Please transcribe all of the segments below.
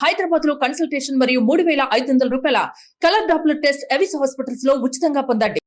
హైదరాబాద్ లో కన్సల్టేషన్ మరియు 3,500 రూపాయల colour Doppler test Avis hospitals లో ఉచితంగా పొందండి.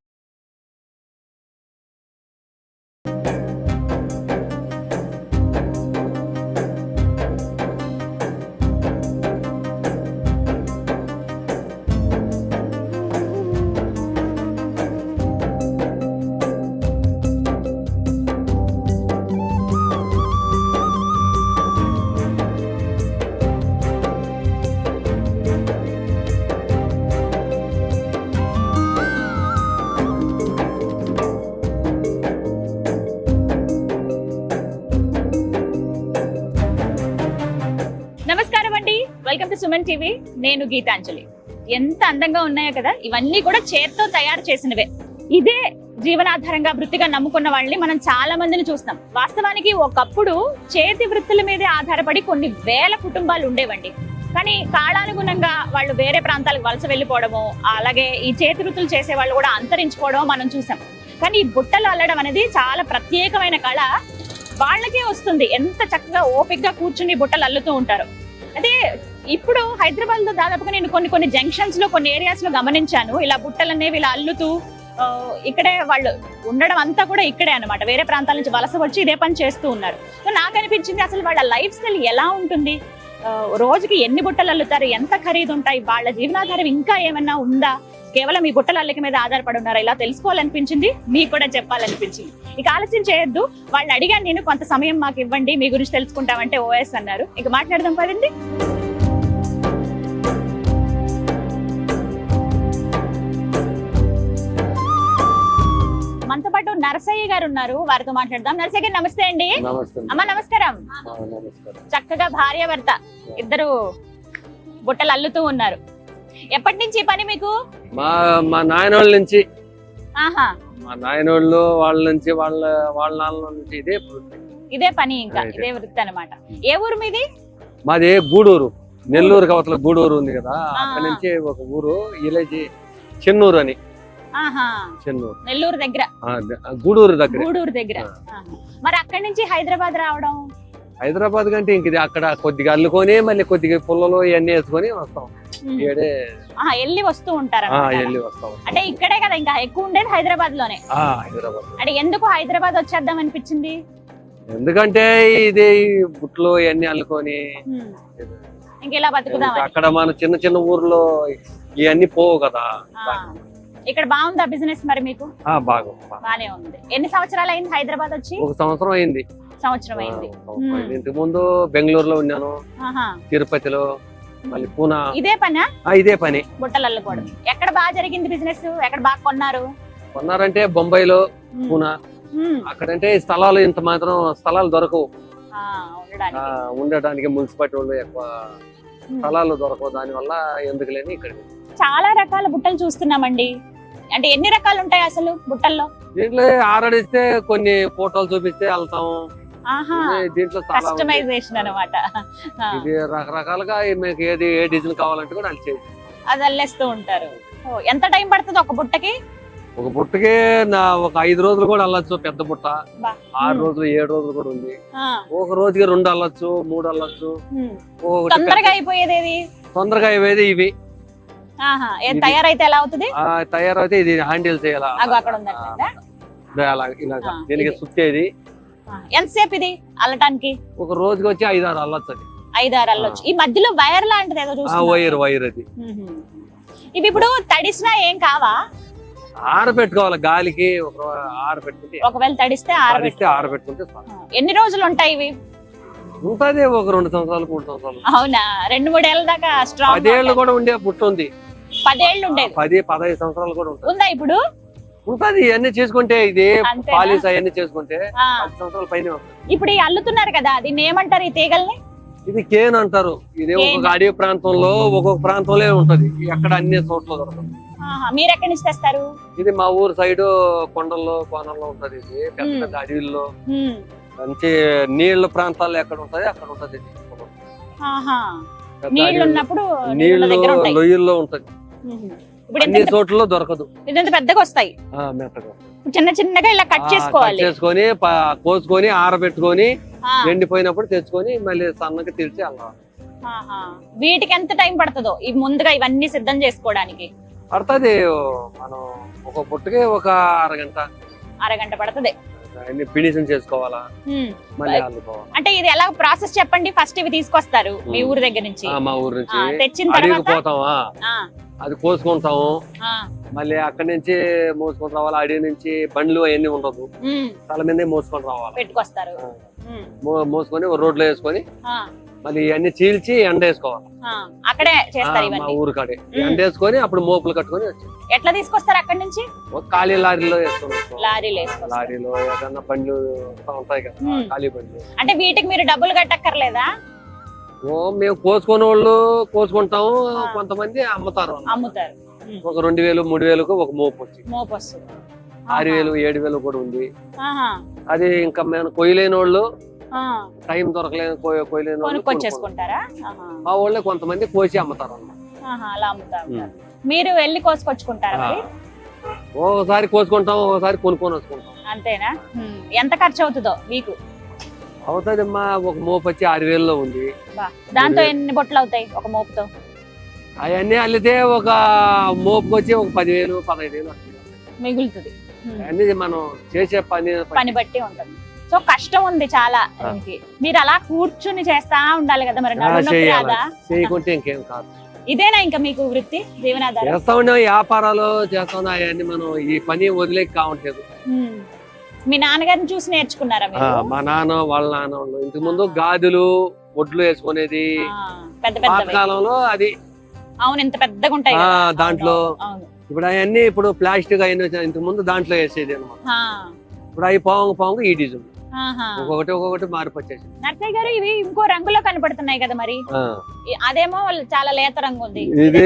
నమస్కారం అండి, వెల్కమ్ టు సుమన్ టీవీ. నేను గీతాంజలి. ఎంత అందంగా ఉన్నాయో కదా, ఇవన్నీ కూడా చేత్తో తయారు చేసినవే. ఇదే జీవనాధారంగా వృత్తిగా నమ్ముకున్న వాళ్ళని మనం చాలా మందిని చూస్తాం. వాస్తవానికి ఒకప్పుడు చేతి వృత్తుల మీదే ఆధారపడి కొన్ని వేల కుటుంబాలు ఉండేవండి. కానీ కాలానుగుణంగా వాళ్ళు వేరే ప్రాంతాలకు వలస వెళ్ళిపోవడము, అలాగే ఈ చేతి వృత్తులు చేసే వాళ్ళు కూడా అంతరించుకోవడం మనం చూసాం. కానీ ఈ బుట్టలు అల్లడం అనేది చాలా ప్రత్యేకమైన కళ. వాళ్ళకే వస్తుంది. ఎంత చక్కగా ఓపికగా కూర్చుని బుట్టలు అల్లుతూ ఉంటారు. అదే ఇప్పుడు హైదరాబాద్ లో దాదాపుగా నేను కొన్ని జంక్షన్స్ లో కొన్ని ఏరియాస్ లో గమనించాను. ఇలా బుట్టలు అనేవి ఇలా అల్లుతూ ఇక్కడే వాళ్ళు ఉండడం అంతా కూడా ఇక్కడే అన్నమాట. వేరే ప్రాంతాల నుంచి వలస వచ్చి ఇదే పని చేస్తూ ఉన్నారు. సో నాకు అనిపించింది, అసలు వాళ్ళ లైఫ్ స్టైల్ ఎలా ఉంటుంది, రోజుకి ఎన్ని బుట్టలు అల్లుతారు, ఎంత ఖరీదు ఉంటాయి, వాళ్ళ జీవనాధారం ఇంకా ఏమన్నా ఉందా, కేవలం ఈ బుట్టల అల్లిక మీద ఆధారపడి ఉన్నారా, ఇలా తెలుసుకోవాలనిపించింది, మీకు కూడా చెప్పాలనిపించింది. ఇక ఆలస్యం చేయొద్దు. వాళ్ళని అడిగాను నేను, కొంత సమయం మాకు ఇవ్వండి, మీ గురించి తెలుసుకుంటామంటే ఓఎస్ అన్నారు. ఇక మాట్లాడదాం పదండి. మనతో పాటు నరసయ్య గారు ఉన్నారు, వారితో మాట్లాడదాం. నరసయ్య గారు నమస్తే అండి. అమ్మ నమస్కారం. చక్కగా భార్యాభర్త ఇద్దరు బుట్టలు అల్లుతూ ఉన్నారు. ఎప్పటి నుంచి ఈ పని మీకు? మా నాయనోళ్ళ నుంచి. ఆహా, మా నాయనోళ్ళు వాళ్ళ నుంచి వాళ్ళ నాన్న నుంచి ఇదే పని, ఇంకా ఇదే వృత్తి అన్నమాట. ఏ ఊరు మీది? మాది గూడూరు, నెల్లూరు కవతల గూడూరు ఉంది కదా, అక్కడ నుంచి ఒక ఊరు ఇలేజీ చెన్నూరు అని. చెన్నూరు నెల్లూరు దగ్గర, గూడూరు దగ్గర. గూడూరు దగ్గర. మరి అక్కడి నుంచి హైదరాబాద్ రావడం? హైదరాబాద్ కంటే ఇంక అక్కడ కొద్దిగా అల్లుకొని మళ్ళీ కొద్దిగా పుల్లలో ఇవన్నీ వేసుకొని వస్తాం. వెళ్ళి వస్తూ ఉంటారు అంటే ఇక్కడే కదా ఇంకా ఎక్కువ ఉండేది హైదరాబాద్ లోనే. హైదరాబాద్ అంటే ఎందుకు హైదరాబాద్ వచ్చేద్దాం అనిపించింది? ఎందుకంటే ఇది బుట్లు ఇవన్నీ అల్లుకొని ఇంకెలా బతుకుదాం. అక్కడ మన చిన్న చిన్న ఊర్లో ఇవన్నీ పోవు కదా. ఇక్కడ బాగుందా బిజినెస్ మరి మీకు? బాగానే ఉంది. ఎన్ని సంవత్సరాలు అయింది హైదరాబాద్ వచ్చి? ఒక సంవత్సరం అయింది. సంవత్సరం అయింది. ఇంతకు ముందు బెంగళూరులో ఉన్నాను, తిరుపతిలో, మళ్ళీ పూనా. ఇదే పనా? ఇదే పని, బుట్టలు అల్లుకోవడం. ఎక్కడ బాగా జరిగింది బిజినెస్? ఎక్కడ బాగా కొన్నారంటే బొంబాయిలో, పూనా. అక్కడంటే స్థలాలు ఇంత మాత్రం స్థలాలు దొరకవు ఉండడానికి. మున్సిపాలిటీ వాళ్ళు ఎక్కువ స్థలాలు దొరకవు, దాని వల్ల ఎందుకు లేని ఇక్కడ. చాలా రకాల బుట్టలు చూస్తున్నామండి. అంటే ఎన్ని రకాలు ఉంటాయి అసలు బుట్టల్లో? దీంట్లో ఆరడిస్తే కొన్ని ఫోటోలు చూపిస్తే వెళ్తాము. దీంట్లో కస్టమైజేషన్ అన్నమాట. ఇది రకరకాలుగా మీకు ఏది ఏ డిజైన్ కావాలంటే కూడా అది అల్లేస్తూ ఉంటారు. ఎంత టైం పడుతుంది ఒక బుట్టకి? ఒక బుట్టకి ఒక 5 రోజులు కూడా అల్లొచ్చు. పెద్ద బుట్ట 6 రోజులు 7 రోజులు కూడా ఉంది. ఒక రోజుకి 2 అల్లొచ్చు, 3 అల్లొచ్చు. తొందరగా అయిపోయేది? తొందరగా అయిపోయేది ఇవి. తయారైతే ఎలా అవుతుంది? తయారైతే ఇది హ్యాండిల్ చేయాలి. దీనికి సుత్తేది. ఎంతసేపు ఇది అల్లటానికి? ఒక రోజుకి వచ్చి 5-6 అల్లొచ్చు. 5-6 అల్లొచ్చు. ఈ మధ్యలో వైర్ లాంటిది ఏదో వైర్ అది. ఇవి ఇప్పుడు తడిసినా ఏం కావా? ఆరబెట్టుకోవాలి గాలికి. ఆరబెట్టుకుంటే, ఒకవేళ తడిస్తే ఆరబెట్టుకుంటే. ఎన్ని రోజులు ఉంటాయి ఇవి? ఉంటది ఒక 2 సంవత్సరాలు 3 సంవత్సరాలు. అవునా? 2-3 ఏళ్ళ దాకా స్ట్రాంగ్. 10 ఏళ్ళు కూడా ఉండే బుట్ట ఉంది. 10 ఏళ్ళు ఉండేది. 10-15 సంవత్సరాలు కూడా ఉందా ఇప్పుడు? ఉంటది. ఇవన్నీ చేసుకుంటే, ఇది పాలిస్ అవన్నీ చేసుకుంటే 10 సంవత్సరాల పైన. ఇప్పుడు అల్లుతున్నారు కదా, దీన్ని ఏమంటారు ఈ తీగల్ని? ఇది కేన్ అంటారు. ఇది ఒక్కొక్క అడవి ప్రాంతంలో ఒక్కొక్క ప్రాంతంలో ఉంటది, ఎక్కడ అన్ని చోట్ల దొరకదు. మీరు ఎక్కడి నుంచి తెస్తారు? ఇది మా ఊరు సైడ్ కొండల్లో కోనల్లో ఉంటది. ఇది పెద్ద పెద్ద అడవిల్లో మంచి నీళ్ల ప్రాంతాల్లో ఎక్కడ ఉంటది అక్కడ ఉంటది. నీళ్లు లొయ్యల్లో ఉంటది, అన్ని చోట్ల దొరకదు. పెద్దగా వస్తాయి, చిన్న చిన్నగా ఇలా కట్ చేసుకొని కోసుకొని ఆరబెట్టుకొని ఎండిపోయినప్పుడు తెచ్చుకొని మళ్ళీ సన్నగా తీర్చి అలా ఆహా. వీటికి ఎంత టైం పడుతుందో ఈ ముందుగా ఇవన్నీ సిద్ధం చేసుకోవడానికి? పడుతుంది మనం ఒక పుట్టుకే ఒక అరగంట అరగంట పడుతుంది. అన్ని ఫినిషింగ్ చేసుకోవాలా, మళ్ళీ అల్లుకోవాలి. అంటే ఇది ఎలా ప్రాసెస్ చెప్పండి. ఫస్ట్ ఇవి తీసుకొస్తారు మీ ఊరు దగ్గర నుంచి. మా ఊరు నుంచి తెచ్చిన అడిగి తర్వాత పోతామా, అది కోసుకుంటాము, ఆ, మళ్ళీ అక్కడి నుంచి మోసుకొని రావాలి. అడిగి నుంచి బండ్లు అవన్నీ ఉండదు, తల మీదే మోసుకొని రావాలి. పెట్టుకొస్తారు. మోసుకొని రోడ్లో వేసుకొని ఆ, మళ్ళీ ఇవన్నీ చీల్చి ఎండ వేసుకోవాలి. ఆ, అక్కడే చేస్తారు మా ఇవన్నీ. ఊరు కాడే ఎండ వేసుకొని అప్పుడు మోపులు కట్టుకొని వచ్చి ఎట్లా తీసుకొస్తారు అక్కడి నుంచి? ఒక ఖాళీ లారీలో వేసుకొని వస్తాం. లారీలు వేసుకొస్తారు. లారీలో ఏదన్నా బండ్లు వస్తా ఉంటాయి కదా, ఖాళీ బండ్లు. అంటే వీటికి మీరు డబ్బులు కట్టక్కర్లేదా? మేము కోసుకునే వాళ్ళు కోసుకుంటాము, కొంతమంది అమ్ముతారు. అమ్ముతారు. ఒక 2000 3000కు ఒక మోపు వచ్చి మోపు వస్తుంది. 6000 7000 కూడా ఉంది. ఆహా. అది ఇంకా మేము కొయ్యలేని వాళ్ళు, ఆ, టైం దొరకలేని కొయ్యలేని వాళ్ళు కొనుక్కొచ్చేసుకుంటారా? ఆహా. మా వాళ్ళే కొంతమంది కోసి అమ్ముతారు అన్నమాట. ఆహా, అలా అమ్ముతారు. మీరు వెళ్ళి కోసుకొచ్చుకుంటారా మరి? ఒకసారి కోసుకుంటాం, ఒకసారి కొనుక్కొని వచ్చుకుంటాం. అంతేనా? ఎంత ఖర్చు అవుతుందో మీకు? అవుతుంది అమ్మా, ఒక మోపు వచ్చి 6000లో ఉంది. దాంతో ఎన్ని బొట్లు అవుతాయి ఒక మోపుతో? అవన్నీ అల్లితే ఒక మోపుకి వచ్చి ఒక 10,000 15,000 మిగులుతుంది. అన్ని మనం చేసే పని బట్టి ఉంటుంది. సో కష్టం ఉంది చాలా. మీరు అలా కూర్చుని చేస్తా ఉండాలి కదా, మరి నడుము నొప్పి రాదా? చేయకుంటే ఇంకేం కాదు. ఇదేనా ఇంకా మీకు వృత్తి, జీవనాధారం? చేస్తా ఉండే వ్యాపారాలు చేస్తా ఉన్నా, అవన్నీ మనం ఈ పని వదిలేక కావట్లేదు. మీ నాన్నగారిని చూసి నేర్చుకున్నారా మీరు? మా నాన్న వాళ్ళ నాన్న వాళ్ళు ఇంతకు ముందు గాజులు ఒడ్లు వేసుకునేది పెద్ద పెద్ద కాలంలో. అది అవును, ఇంత పెద్దగా ఉంటాయి దాంట్లో. అవును. ఇప్పుడు అవన్నీ ఇప్పుడు ప్లాస్టిక్ అయిన ఇంతకు ముందు దాంట్లో వేసేది అనమాట. ఇప్పుడు అవి పావుకు ఈ డిజైన్ ఒక్కొక్కటి మార్పు వచ్చేసి. నర్సయ్య గారు, ఇవి ఇంకో రంగులో కనపడుతున్నాయి కదా, మరి అదేమో చాలా లేత రంగు ఉంది. ఇది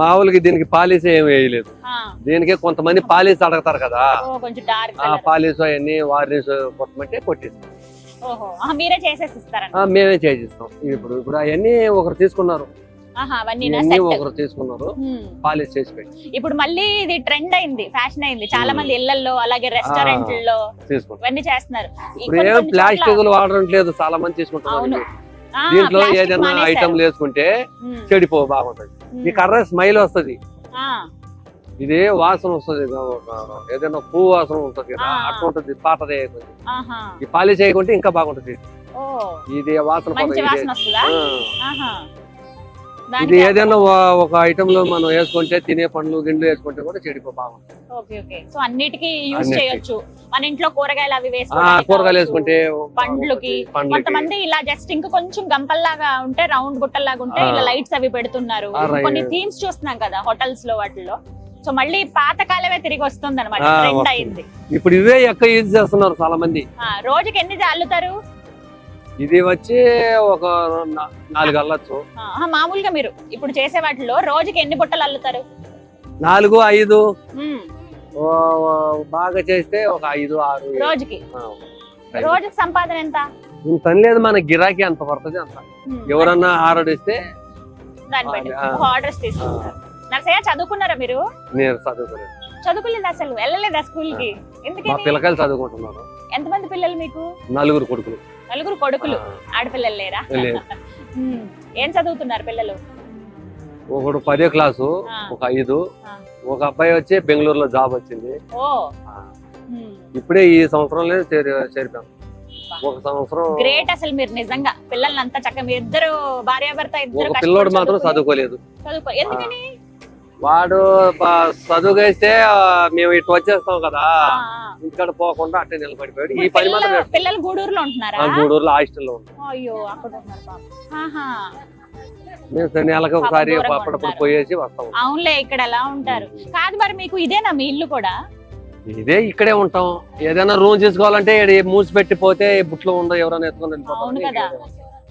మామూలుగా దీనికి పాలిస్ ఏమి వేయలేదు. దీనికి కొంతమంది పాలిస్ అడగతారు కదా, కొంచెం డార్క్ పాలిస్ అవన్నీ వార్నిష్ కొట్టమంటే కొట్టిస్తాం. ఓహో, మీరే చేసేసి ఇస్తారా? మేమే చేసిస్తాం. ఇప్పుడు అవన్నీ ఒకరు తీసుకున్నారు, ఒకరు తీసుకున్నారు, పాలిష్ చేసి పెట్టి. ఇప్పుడు మళ్ళీ ఇది ట్రెండ్ అయింది, ఫ్యాషన్ అయింది. చాలా మంది ఇళ్లలో అలాగే రెస్టారెంట్లలో ఇవన్నీ చేస్తున్నారు. ప్లాస్టిక్ వాడడం లేదు, చాలా మంది తీసుకుంటున్నారు. దీంట్లో ఏదైనా ఐటమ్ వేసుకుంటే చెడిపో బాగుంటది. ఈ కర్ర స్మైల్ వస్తది, ఇది వాసన వస్తుంది, ఏదైనా పువ్వు వాసన ఉంటది కదా, అట్లా ఉంటది. పాతదే ఈ పాలిష్ చేయకుంటే ఇంకా బాగుంటది. ఇది వాసన ఇది ఏదైనా ఒక ఐటమ్ లో మనం వేసుకుంటే, తినే పండ్లు గిండ్లు వేసుకుంటే కూడా చెడిపో బాగుంటుంది. సో అన్నిటికీ యూజ్ చేయొచ్చు. మన ఇంట్లో కూరగాయలు అవి కూరగాయలు వేసుకుంటే, పండ్లకి. కొంతమంది ఇలా జస్ట్ ఇంకా కొంచెం గంపల్లాగా ఉంటే, రౌండ్ గుట్టల్లాగా ఉంటే ఇలా లైట్స్ అవి పెడుతున్నారు. కొన్ని థీమ్స్ చూస్తున్నాం కదా హోటల్స్ లో, వాటిల్లో. సో మళ్ళీ పాత కాలమే తిరిగి వస్తుంది అనమాట, ట్రెండ్ అయింది. ఇప్పుడు ఇవే ఎక్కువ యూజ్ చేస్తున్నారు చాలా మంది. రోజుకి ఎన్ని అల్లుతారు? ఇది వచ్చి ఒక 4 అల్లచ్చు. మామూలుగా మీరు ఇప్పుడు చేసే వాటిలో రోజుకి ఎన్ని బుట్టలు అల్లుతారు? 4 5. బాగా చేస్తే ఒక 5 6 రోజుకి. రోజుకి సంపాదన ఎంత? ఇంత లేదు, మన గిరాకీ అంత పడుతుంది అంత. ఎవరన్నా ఆర్డర్ ఇస్తే దాన్ని బట్టి ఆర్డర్స్ తీసుకుంటారు. నర్సయ్య, చదువుకున్నారా మీరు? నేను చదువుకోలేదు. చదువుకోలేదు అసలు? వెళ్ళలేదా స్కూల్ కి? ఎందుకని? మా పిల్లకాయలు చదువుకుంటున్నారు. ఎంతమంది పిల్లలు మీకు? 4 కొడుకులు. 4 కొడుకులు. ఆడపిల్లలు లేరా? ఏం చదువుతున్నారు పిల్లలు? ఒకడు 10వ క్లాసు, ఒక 5. ఒక అబ్బాయి వచ్చి బెంగళూరులో జాబ్ వచ్చింది. ఇప్పుడే ఈ సంవత్సరంలో చేరిపాను. ఒక సంవత్సరం. గ్రేట్ అసలు మీరు నిజంగా. పిల్లల్ని అంతా చక్కగా మీ ఇద్దరు భార్యాభర్త ఇద్దరు. ఒక పిల్లోడు మాత్రం చదువుకోలేదు. ఎందుకని? వాడు చదువుకేస్తే మేము ఇటు వచ్చేస్తాం కదా, ఇంటికాడ పోకుండా అట్టే నిలబడిపోయాడు. ఈ పని మాత్రం. పిల్లలు గూడూరులో ఉంటున్నారా? గూడూరులో హాస్టల్లో ఉంటాం. అయ్యో, అక్కడ ఉన్నారు. మేము నెలకు ఒకసారి అప్పుడప్పుడు పోయేసి వస్తాం. అవునులే, ఇక్కడ ఎలా ఉంటారు. కాదు మరి మీకు ఇదేనా మీ ఇల్లు కూడా? ఇదే, ఇక్కడే ఉంటాం. ఏదైనా రూమ్ తీసుకోవాలంటే మూసి పెట్టి పోతే బుట్లో ఉండదు, ఎవరైనా ఎత్తుకొని వెళ్ళిపోతారు.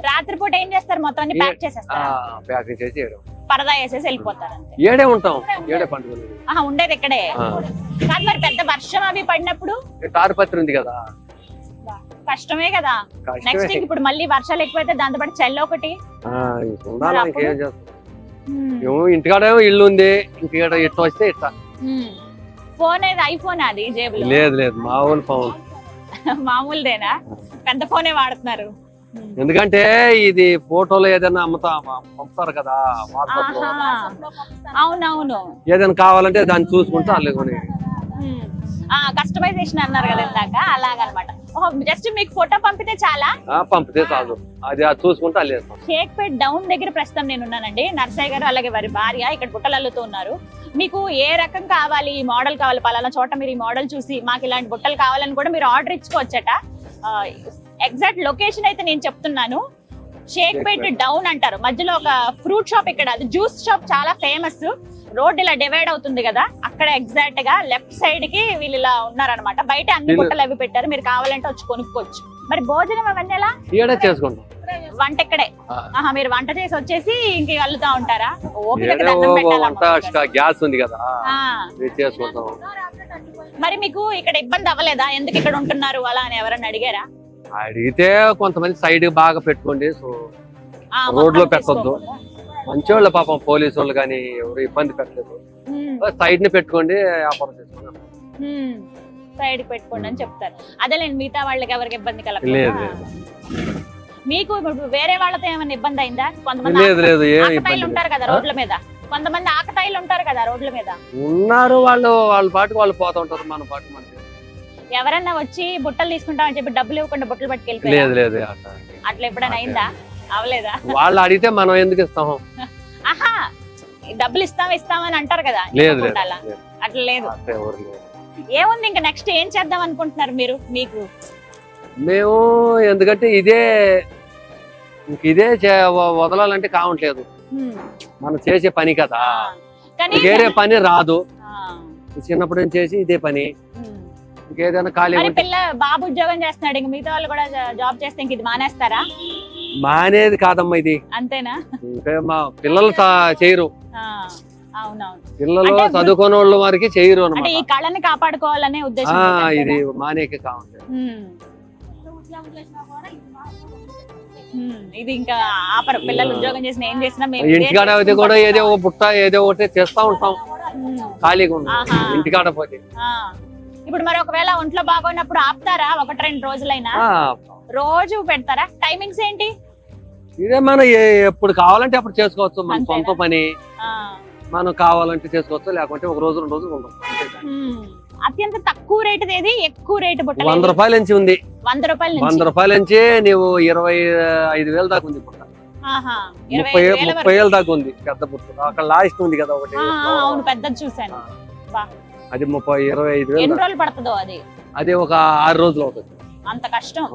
రాత్రిపూట ఏం చేస్తారు? మొత్తం ప్యాక్ చేసేస్తారు. ప్యాకింగ్ చేసి పరదా వేసేసి వెళ్ళిపోతారు. ఏడే ఉంటాం, ఏడే పండుగ ఉండేది ఇక్కడే. కాదు మరి పెద్ద వర్షం అవి పడినప్పుడు? తాడిపత్రి ఉంది కదా, కష్టమే కదా. నెక్స్ట్ ఇప్పుడు మళ్ళీ వర్షాలు ఎక్కువైతే దాంతో పాటు చల్ల ఒకటి ఇంకేం చేస్తాం. ఇంటికాడ ఇల్లు ఉంది, ఇంటికాడ ఇట్లా వస్తే ఇట్లా. ఫోన్ ఏది? ఐఫోన్ అది జేబులో? లేదు లేదు, మామూలు ఫోన్. మామూలుదేనా? పెద్ద ఫోనే వాడుతున్నారు. ఎందుకంటే ఇది ఫోటోలో ఏదైనా పంపుతారు కదా వాట్సాప్ లో, అవునవును. ఏదైనా కావాలంటే దాన్ని చూసుకుంటే వాళ్ళు కొని కస్టమైజేషన్ అన్నారు కదా ఇందాక, అలాగనమాట. జస్ట్ మీకు ఫోటో పంపితే చాలా, పంపితే చాలు, అది చూసుకుంటే వాళ్ళు వేస్తాం. షేక్పేట్ డౌన్ దగ్గర ప్రస్తుతం నేను ఉన్నానండి. నర్సయ్య గారు అలాగే వారి భార్య ఇక్కడ బుట్టలు అల్లుతూ ఉన్నారు. మీకు ఏ రకం కావాలి, ఈ మోడల్ కావాలి, పలానా చోట మీరు ఈ మోడల్ చూసి మాకు ఇలాంటి బుట్టలు కావాలని కూడా మీరు ఆర్డర్ ఇచ్చుకోవచ్చట. ఎగ్జాక్ట్ లొకేషన్ అయితే నేను చెప్తున్నాను, షేక్పేట్ డౌన్ అంటారు. మధ్యలో ఒక ఫ్రూట్ షాప్, ఇక్కడ అది జ్యూస్ షాప్ చాలా ఫేమస్. రోడ్ ఇలా డివైడ్ అవుతుంది కదా, అక్కడ ఎగ్జాక్ట్ గా లెఫ్ట్ సైడ్ కి వీళ్ళు ఇలా ఉన్నారనమాట. బయట అన్ని బుట్టలు అవి పెట్టారు, మీరు కావాలంటే వచ్చి కొనుక్కోవచ్చు. మరి భోజనం అవన్నీ ఎలా చేసుకుంటాం? వంట ఇక్కడే? మీరు వంట చేసి వచ్చేసి ఇంక అల్లుతా ఉంటారా? గ్యాస్ ఉంది కదా చేసుకుంటాం. మరి మీకు ఇక్కడ ఇబ్బంది అవ్వలేదా, ఎందుకు ఇక్కడ ఉంటున్నారు అలా అని ఎవరన్నా అడిగారా? అడిగితే కొంతమంది సైడ్ బాగా పెట్టుకోండి, రోడ్ లో పెట్టొద్దు, మంచివాళ్ళు పాపం, పోలీసు వాళ్ళు కానీ ఎవరు ఇబ్బంది పెట్టలేదు, సైడ్ ని పెట్టుకోండి వ్యాపారం చేసుకోండి, సైడ్ పెట్టుకోండి అని చెప్తారు. అదేలేండి, మిగతా వాళ్ళకి ఎవరికి ఇబ్బంది కలగలేదు. మీకు వేరే వాళ్ళతో ఏమైనా ఇబ్బంది అయిందా? కొంతమంది ఆకతాయిలు ఉంటారు కదా రోడ్ల మీద, కొంతమంది ఆకతాయిలు ఉంటారు కదా రోడ్ల మీద ఉన్నారు, వాళ్ళ పాటు వాళ్ళు పోతా ఉంటారు, మన పాటు మనకి. ఎవరన్నా వచ్చి బుట్టలు తీసుకుంటామని చెప్పి డబ్బులు ఇవ్వకుండా బుట్టలు పట్టుకెళ్ళిపోయారు? లేదు, అట్లా ఎప్పుడైనా అయిందా? అవలేదా? వాళ్ళు అడిగితే మనం ఎందుకు ఇస్తాము? ఆహా, డబ్బులు ఇస్తామని అంటారు కదా, అట్లా లేదు. ఏముంది ఇంకా నెక్స్ట్ ఏం చేద్దాం అనుకుంటున్నారు మీరు? మీకు మేము ఎందుకంటే ఇదే వదలాలంటే కావట్లేదు, మనం చేసే పని కదా, వేరే పని రాదు. చిన్నప్పటి నుంచి చేసి ఇదే పని, ఇంకేదైనా ఖాళీ. బాబు ఉద్యోగం చేస్తున్నాడు, ఇంక మిగతా వాళ్ళు కూడా జాబ్ చేస్తే ఇంక ఇది మానేస్తారా? మానేది కాదమ్మా, ఇది అంతేనా? మా పిల్లలు చేయరు, అవునవును, పిల్లలు చదువుకునే వాళ్ళ వారికి చేయరు అన్నమాట. ఈ కళని కాపాడుకోవాలనే ఉద్దేశం, ఇది మానేకి కావాలి. ఇది ఇంకా ఆపరు, పిల్లలు ఉద్యోగం చేసిన ఏం చేసినా ఇంటికాడ అయితే కూడా ఏదో ఒక బుట్ట ఏదో ఒకటి చేస్తా ఉంటాం, ఖాళీగా ఉంటాం ఇంటికాడ పోతే. ఇప్పుడు మరి ఒకవేళ ఒంట్లో బాగోనప్పుడు ఆపుతారా? 1-2 రోజులైనా రోజు పెడతారా? టైమింగ్స్ ఏంటి? ఇదే మనం ఎప్పుడు కావాలంటే అప్పుడు చేసుకోవచ్చు, మన సొంత పని, మనం కావాలంటే చేసుకోవచ్చు, లేకుంటే 1 రోజు 2 రోజులు ఉంటాం. అత్యంత తక్కువ రేటు ఏది, ఎక్కువ రేటు బుట్ట? 100 రూపాయల నుంచి ఉంది. 100 రూపాయల నుంచి నీవు 25,000 దాకా ఉంది బుట్ట, 30,000 దాకా ఉంది పెద్ద బుట్ట. అక్కడ లాస్ట్ ఉంది కదా ఒకటి, అవును పెద్దది చూసాను, అది 30,000-25,000. ఎన్ని రోజులు పడుతుందో అది? అది ఒక 6 రోజులు అవుతుంది. అంత కష్టం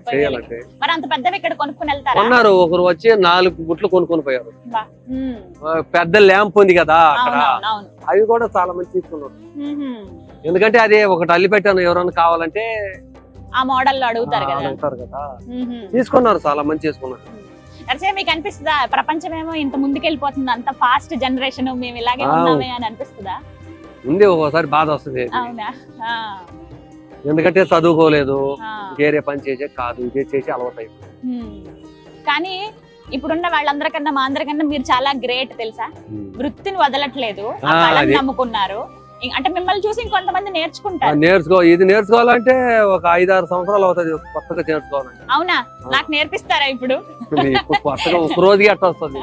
చేయాలంటే. మరి అంత పెద్దవి ఇక్కడ కొనుక్కుని వెళ్తారా? కొన్నారు, ఒకరు వచ్చి 4 బుట్లు కొనుక్కొని పోయారు. పెద్ద ల్యాంప్ ఉంది కదా అక్కడ, అవి కూడా చాలా మంది తీసుకున్నారు. ఎందుకంటే అది ఒకటి అల్లి పెట్టాను, ఎవరైనా కావాలంటే ఆ మోడల్ లో అడుగుతారు కదా, తీసుకున్నారు, చాలా మంది చేసుకున్నారు. అదే మీకు అనిపిస్తుందా ప్రపంచం ఏమో ఇంత ముందుకెళ్ళిపోతుంది, అంత ఫాస్ట్ జనరేషన్, మేము ఇలాగే ఉన్నామే అని అనిపిస్తుందా? ఉంది, ఒక్కోసారి బాధ వస్తుంది. అవునా? ఎందుకంటే చదువుకోలేదు, వేరే పని చేసే కాదు, ఇదే చేసి అలవాటు అయిపోయింది. కానీ ఇప్పుడున్న వాళ్ళందరికన్నా మా అందరికన్నా మీరు చాలా గ్రేట్ తెలుసా, వృత్తిని వదలట్లేదు, నమ్ముకున్నారు. అంటే మిమ్మల్ని చూసి ఇంకొంతమంది నేర్చుకుంటారు. ఇది నేర్చుకోవాలంటే ఒక 5-6 సంవత్సరాలు అవుతుంది కొత్తగా నేర్చుకోవాలంటే. అవునా? నాకు నేర్పిస్తారా ఇప్పుడు? కొత్తగా ఒక రోజుకి అట్లా వస్తుంది.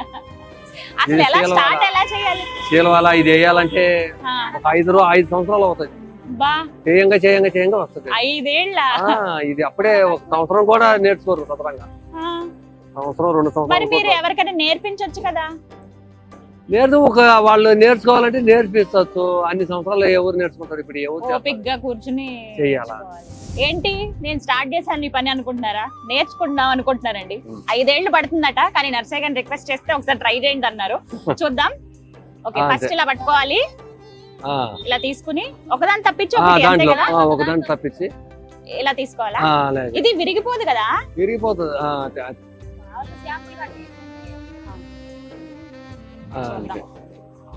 శీలవాల ఇది వేయాలంటే ఒక 5 సంవత్సరాలు అవుతుంది, చేయంగా వస్తుంది. 5 ఏళ్ళ ఇది అప్పుడే 1 సంవత్సరం కూడా నేర్చుకోరు సదరంగా, సంవత్సరం 2 సంవత్సరాలు. మీరు ఎవరికైనా నేర్పించొచ్చు కదా? వాళ్ళు నేర్చుకోవాలంటే నేర్పించవచ్చు, అన్ని సంవత్సరాలు ఎవరు నేర్చుకుంటారు? ఇప్పుడు ఎవరు కూర్చుని చెయ్యాలా? ఏంటి నేను స్టార్ట్ చేశాను ఈ పని అనుకుంటున్నారా? నేర్చుకుంటున్నాం అనుకుంటున్నారండి. 5 ఏళ్ళు పడుతుందట, కానీ నర్సయ్య గారిని రిక్వెస్ట్ చేస్తే ఒకసారి ట్రై చేయండి అన్నారు. చూద్దాం. ఓకే, ఫస్ట్ ఇలా పట్టుకోవాలి, ఇలా తీసుకుని ఒకదాన్ని తప్పించి ఒకదాన్ని తప్పించి ఇలా తీసుకోవాలా? ఇది విరిగిపోదు కదా? విరిగిపోతుంది.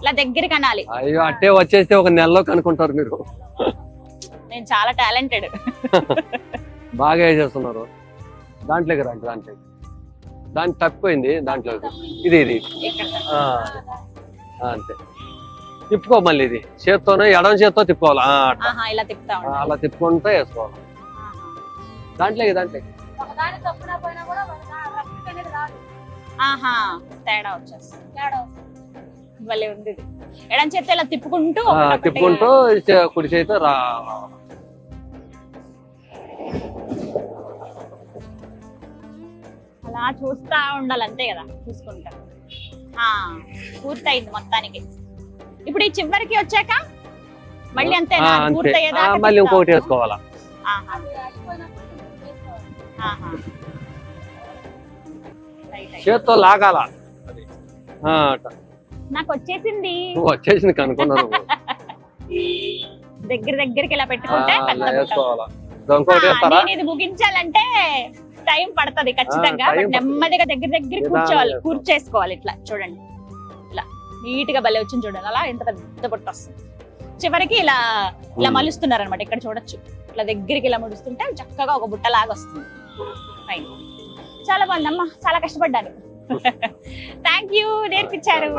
ఇలా దగ్గరికి అనాలి. అయ్యో, అట్టే వచ్చేస్తే ఒక నెలలో కనుక్కుంటారు మీరు. నేను చాలా టాలెంటెడ్. బాగా చేస్తున్నారు. దాంట్లోకి రండి, దాంట్లో తప్పిపోయింది, దాంట్లో ఇది అంతే. తిప్పుకో, మళ్ళీ ఇది చేత్తోనే ఎడమ చేత్తో తిప్పుకోవాలి, అలా తిప్పుకుంటే వేసుకోవాలి. దాంట్లోకి ఆహా తేడా వచ్చేస్తుంది. భలే ఉంది ఇది. ఎడం చేస్తే ఇలా తిప్పుకుంటూ తిప్పుకుంటూ కుడి చేతితో అలా చూస్తా ఉండాలి అంతే కదా, చూసుకుంటా. పూర్తయింది మొత్తానికి. ఇప్పుడు ఈ చివరికి వచ్చాక మళ్ళీ అంతే పూర్తయ్యేదాకా మళ్ళీ ఇంకొకటి వేసుకోవాలా. చేత్తో లాగాల. నాకు వచ్చేసింది కనుక్కున్నాను. దగ్గరికి ఇలా పెట్టుకుంటే ఇది ముగించాలంటే టైం పడుతుంది ఖచ్చితంగా. నెమ్మదిగా దగ్గర కూర్చేసుకోవాలి. ఇట్లా చూడండి, ఇలా నీట్ గా భలే వచ్చింది చూడండి. అలా ఎంత పెద్ద బుట్ట వస్తుంది. చివరికి ఇలా మలుస్తున్నారు అనమాట. ఇక్కడ చూడొచ్చు, ఇట్లా దగ్గరికి ఇలా ముడుస్తుంటే చక్కగా ఒక బుట్ట లాగా వస్తుంది. చాలా బాగుందమ్మా, చాలా కష్టపడ్డాను. థ్యాంక్ యూ, నేర్పించారు.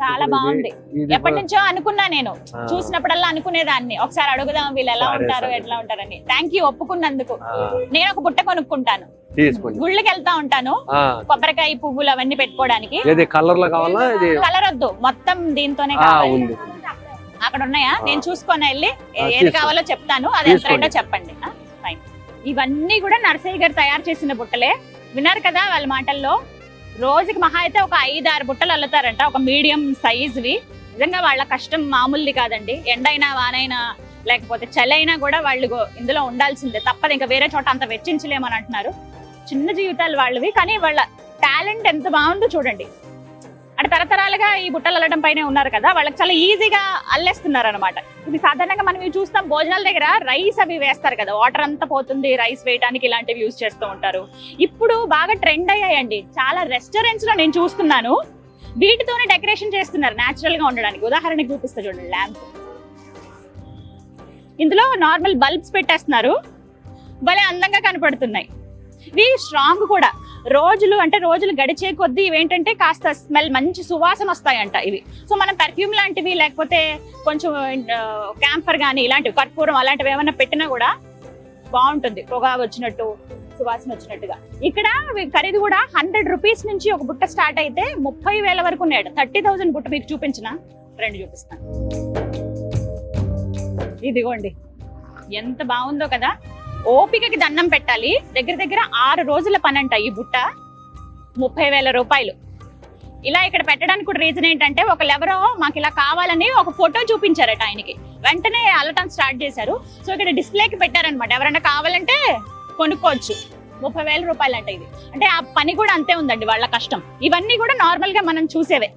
చాలా బాగుంది. ఎప్పటి నుంచో అనుకున్నా నేను, చూసినప్పుడల్లా అనుకునేదాన్ని ఒకసారి అడుగుదాం వీళ్ళు ఎలా ఉంటారు ఎట్లా ఉంటారని. థ్యాంక్ యూ ఒప్పుకున్నందుకు. నేను ఒక బుట్ట కొనుక్కుంటాను, గుళ్ళకి వెళ్తా ఉంటాను, కొబ్బరికాయ పువ్వులు అవన్నీ పెట్టుకోవడానికి. కలర్ వద్దు, మొత్తం దీంతోనే కావాలి. అక్కడ ఉన్నాయా? నేను చూసుకొని వెళ్ళి ఏది కావాలో చెప్తాను, అది ఎంత రేటో చెప్పండి. ఫైన్. ఇవన్నీ కూడా నర్సయ్య గారు తయారు చేసిన బుట్టలే. విన్నారు కదా వాళ్ళ మాటల్లో. రోజుకి మహా అయితే ఒక 5-6 బుట్టలు అల్లుతారంట, ఒక మీడియం సైజువి. నిజంగా వాళ్ళ కష్టం మామూలుది కాదండి. ఎండైనా వానైనా లేకపోతే చలైనా కూడా వాళ్ళు ఇందులో ఉండాల్సిందే, తప్పదు. ఇంకా వేరే చోట అంత వెచ్చించలేమని అంటున్నారు. చిన్న జీవితాలు వాళ్ళవి, కానీ వాళ్ళ టాలెంట్ ఎంత బాగుందో చూడండి. అంటే తరతరాలుగా ఈ బుట్టలు అల్లడం పైన ఉన్నారు కదా, వాళ్ళకి చాలా ఈజీగా అల్లేస్తున్నారు అనమాట. ఇది సాధారణంగా మనం ఇవి చూస్తాం భోజనాల దగ్గర, రైస్ అవి వేస్తారు కదా, వాటర్ అంతా పోతుంది, రైస్ వేయడానికి ఇలాంటివి యూజ్ చేస్తూ ఉంటారు. ఇప్పుడు బాగా ట్రెండ్ అయ్యాయండి. చాలా రెస్టారెంట్స్ లో నేను చూస్తున్నాను వీటితోనే డెకరేషన్ చేస్తున్నారు న్యాచురల్ గా ఉండడానికి. ఉదాహరణకి చూపిస్తా చూడండి, ల్యాంప్. ఇందులో నార్మల్ బల్బ్స్ పెట్టేస్తున్నారు, భలే అందంగా కనపడుతున్నాయి. ఇవి స్ట్రాంగ్ కూడా. రోజులు గడిచే కొద్దీ ఇవేంటంటే కాస్త స్మెల్, మంచి సువాసన వస్తాయంట ఇవి. సో మనం పెర్ఫ్యూమ్ లాంటివి లేకపోతే కొంచెం క్యాంఫర్ కానీ ఇలాంటివి, కర్పూరం అలాంటివి ఏమైనా పెట్టినా కూడా బాగుంటుంది, పొగ వచ్చినట్టు, సువాసన వచ్చినట్టుగా. ఇక్కడ ఖరీదు కూడా 100 రూపీస్ నుంచి ఒక బుట్ట స్టార్ట్ అయితే 30,000 వరకు ఉన్నాడు. 30,000 బుట్ట మీకు చూపించిన రెండు చూపిస్తాను. ఇదిగోండి, ఎంత బాగుందో కదా. ఓపికకి దండం పెట్టాలి. దగ్గర 6 రోజుల పని అంట ఈ బుట్ట. 30,000 రూపాయలు. ఇలా ఇక్కడ పెట్టడానికి కూడా రీజన్ ఏంటంటే, ఒకళ్ళెవరో మాకు ఇలా కావాలని ఒక ఫోటో చూపించారట ఆయనకి, వెంటనే అల్లటం స్టార్ట్ చేశారు. సో ఇక్కడ డిస్ప్లేకి పెట్టారనమాట, ఎవరైనా కావాలంటే కొనుక్కోవచ్చు. 30,000 రూపాయలు అంట ఇది. అంటే ఆ పని కూడా అంతే ఉందండి వాళ్ళ కష్టం. ఇవన్నీ కూడా నార్మల్ గా మనం చూసేవే.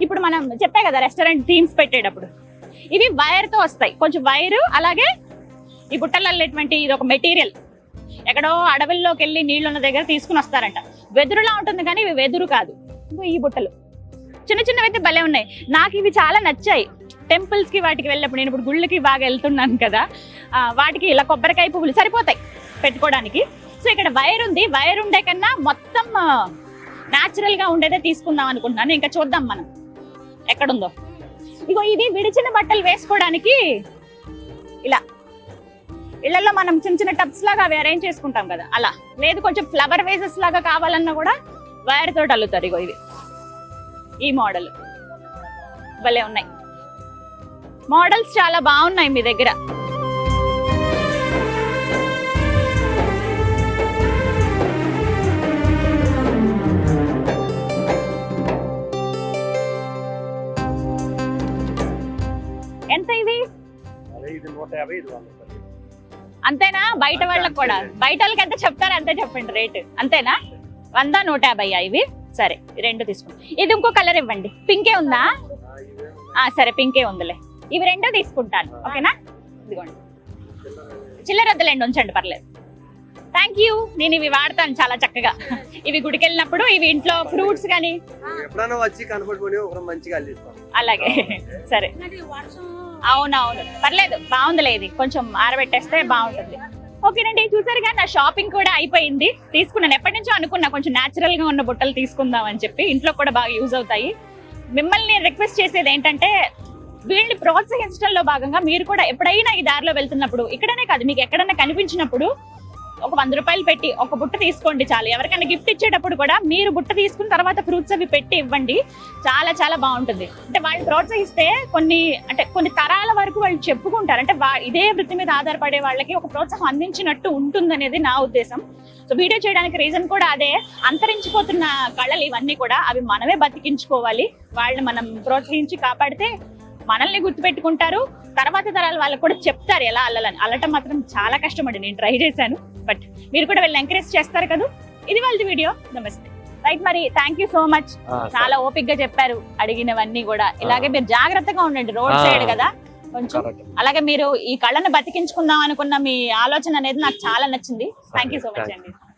ఇప్పుడు మనం చెప్పే కదా రెస్టారెంట్ థీమ్స్ పెట్టేటప్పుడు, ఇవి వైర్ తో వస్తాయి. కొంచెం వైరు, అలాగే ఈ బుట్టలు అల్లేటువంటి ఇది ఒక మెటీరియల్. ఎక్కడో అడవుల్లోకి వెళ్ళి నీళ్లున్న దగ్గర తీసుకుని వస్తారంట. వెదురులా ఉంటుంది కానీ ఇవి వెదురు కాదు. ఈ బుట్టలు చిన్నవి అయితే భలే ఉన్నాయి. నాకు ఇవి చాలా నచ్చాయి. టెంపుల్స్ కి వాటికి వెళ్ళినప్పుడు, నేను ఇప్పుడు గుళ్ళకి బాగా వెళ్తున్నాను కదా, వాటికి ఇలా కొబ్బరికాయ పువ్వులు సరిపోతాయి పెట్టుకోవడానికి. సో ఇక్కడ వైర్ ఉంది. వైర్ ఉండే కన్నా మొత్తం న్యాచురల్ గా ఉండేదే తీసుకుందాం అనుకుంటున్నాను. ఇంకా చూద్దాం మనం ఎక్కడుందో. ఇగో ఇది విడిచిన బట్టలు వేసుకోవడానికి. ఇలా ఇళ్లలో మనం చిన్న టబ్స్ లాగా అవి అరేంజ్ చేసుకుంటాం కదా, అలా. లేదు కొంచెం ఫ్లవర్ వేసెస్ లాగా కావాలన్నా కూడా వైర్ తోటి అల్లుతారు. ఇగో ఇది, ఈ మోడల్ భలే ఉన్నాయి. మోడల్స్ చాలా బాగున్నాయి మీ దగ్గర. ఎంత ఇది? అంతేనా? బయట వాళ్ళకి కూడా, బయట వాళ్ళకి ఎంత చెప్తారు అంతే చెప్పండి రేటు. అంతేనా? 100, 150 ఇవి. సరే, రెండు తీసుకోండి. ఇది ఇంకో కలర్ ఇవ్వండి. పింకే ఉందా? సరే, పింకే ఉందిలే. ఇవి రెండో తీసుకుంటాను, ఓకేనా? ఇదిగోండి, చిల్లర వద్దులేండి, ఉంచండి, పర్లేదు. Thank you. నేను ఇవి వాడతాను చాలా చక్కగా. ఇవి గుడికి వెళ్ళినప్పుడు, ఇవి ఇంట్లో ఫ్రూట్స్ కానీ అలాగే. సరే, అవునవును, పర్లేదు, బాగుందిలే. ఇది కొంచెం ఆరబెట్టేస్తే బాగుంటుంది. ఓకేనండి, చూసారుగా నా షాపింగ్ కూడా అయిపోయింది. తీసుకున్నాను, ఎప్పటి నుంచో అనుకున్నా కొంచెం న్యాచురల్ గా ఉన్న బుట్టలు తీసుకుందాం అని చెప్పి. ఇంట్లో కూడా బాగా యూజ్ అవుతాయి. మిమ్మల్ని రిక్వెస్ట్ చేసేది ఏంటంటే, వీళ్ళని ప్రోత్సహించడంలో భాగంగా మీరు కూడా ఎప్పుడైనా ఈ దారిలో వెళ్తున్నప్పుడు, ఇక్కడనే కాదు మీకు ఎక్కడైనా కనిపించినప్పుడు ఒక 100 రూపాయలు పెట్టి ఒక బుట్ట తీసుకోండి చాలు. ఎవరికైనా గిఫ్ట్ ఇచ్చేటప్పుడు కూడా మీరు బుట్ట తీసుకున్న తర్వాత ఫ్రూట్స్ అవి పెట్టి ఇవ్వండి. చాలా చాలా బాగుంటుంది. అంటే వాళ్ళు ప్రోత్సహిస్తే కొన్ని తరాల వరకు వాళ్ళు చెప్పుకుంటారు. అంటే ఇదే వృత్తి మీద ఆధారపడే వాళ్ళకి ఒక ప్రోత్సాహం అందించినట్టు ఉంటుందనేది నా ఉద్దేశం. సో వీడియో చేయడానికి రీజన్ కూడా అదే. అంతరించిపోతున్న కళలు ఇవన్నీ కూడా అవి మనమే బతికించుకోవాలి. వాళ్ళని మనం ప్రోత్సహించి కాపాడితే మనల్ని గుర్తుపెట్టుకుంటారు. తర్వాత తరాల వాళ్ళకి కూడా చెప్తారు ఎలా అల్లాలని. అల్లటం మాత్రం చాలా కష్టమండి. నేను ట్రై చేశాను. బట్ మీరు కూడా వెళ్ళి ఎంకరేజ్ చేస్తారు కదా. ఇది వాళ్ళ వీడియో. నమస్తే. రైట్, మరి థ్యాంక్ యూ సో మచ్. చాలా ఓపిక్ గా చెప్పారు అడిగినవన్నీ కూడా. ఇలాగే మీరు జాగ్రత్తగా ఉండండి. రోడ్ సైడ్ కదా కొంచెం. అలాగే మీరు ఈ కళను బతికించుకుందాం అనుకున్న మీ ఆలోచన అనేది నాకు చాలా నచ్చింది. థ్యాంక్ యూ సో మచ్ అండి.